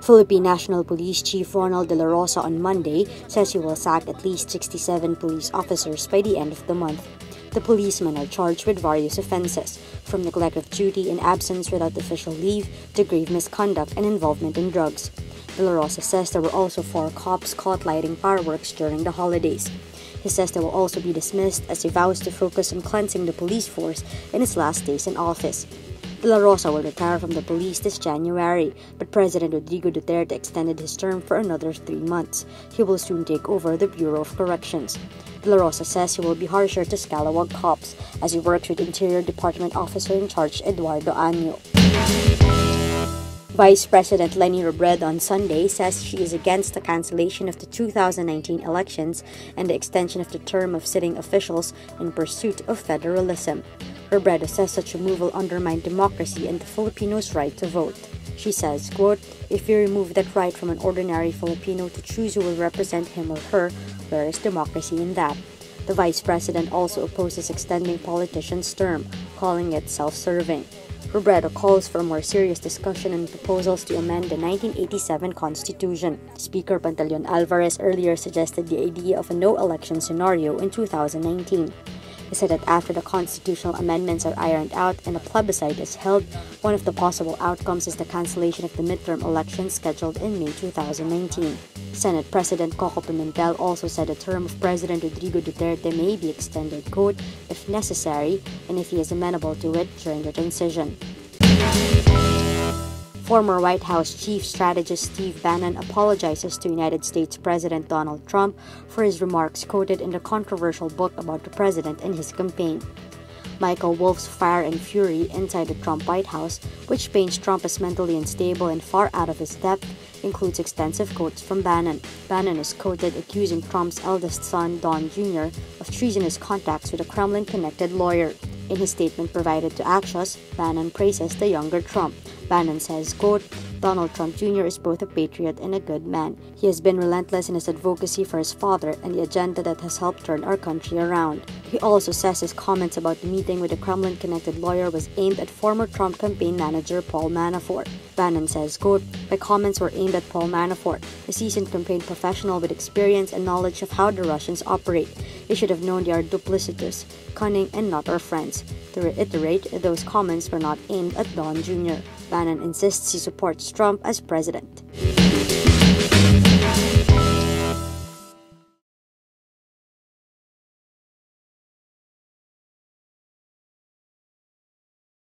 Philippine National Police Chief Ronald Dela Rosa on Monday says he will sack at least 67 police officers by the end of the month. The policemen are charged with various offenses, from neglect of duty and absence without official leave to grave misconduct and involvement in drugs. Dela Rosa says there were also 4 cops caught lighting fireworks during the holidays. He says they will also be dismissed as he vows to focus on cleansing the police force in his last days in office. Dela Rosa will retire from the police this January, but President Rodrigo Duterte extended his term for another 3 months. He will soon take over the Bureau of Corrections. Dela Rosa says he will be harsher to Scalawag cops as he works with Interior Department Officer in Charge Eduardo Año. Vice President Leni Robredo on Sunday says she is against the cancellation of the 2019 elections and the extension of the term of sitting officials in pursuit of federalism. Robredo says such a move will undermine democracy and the Filipinos' right to vote. She says, quote, "If you remove that right from an ordinary Filipino to choose who will represent him or her, where is democracy in that?" The Vice President also opposes extending politicians' term, calling it self-serving. Robredo calls for a more serious discussion and proposals to amend the 1987 Constitution. Speaker Pantaleon Alvarez earlier suggested the idea of a no-election scenario in 2019. He said that after the constitutional amendments are ironed out and a plebiscite is held, one of the possible outcomes is the cancellation of the midterm elections scheduled in May 2019. Senate President Coco Pimentel also said the term of President Rodrigo Duterte may be extended, quote, if necessary, and if he is amenable to it during the transition. Former White House Chief Strategist Steve Bannon apologizes to United States President Donald Trump for his remarks quoted in the controversial book about the president and his campaign. Michael Wolff's Fire and Fury Inside the Trump White House, which paints Trump as mentally unstable and far out of his depth, includes extensive quotes from Bannon. Bannon is quoted accusing Trump's eldest son, Don Jr., of treasonous contacts with a Kremlin-connected lawyer. In his statement provided to Axios, Bannon praises the younger Trump. Bannon says, quote, "Donald Trump Jr. is both a patriot and a good man. He has been relentless in his advocacy for his father and the agenda that has helped turn our country around." He also says his comments about the meeting with the Kremlin-connected lawyer was aimed at former Trump campaign manager Paul Manafort. Bannon says, quote, "My comments were aimed at Paul Manafort, a seasoned campaign professional with experience and knowledge of how the Russians operate. They should have known they are duplicitous, cunning, and not our friends." To reiterate, those comments were not aimed at Don Jr. Bannon insists he supports Trump as president.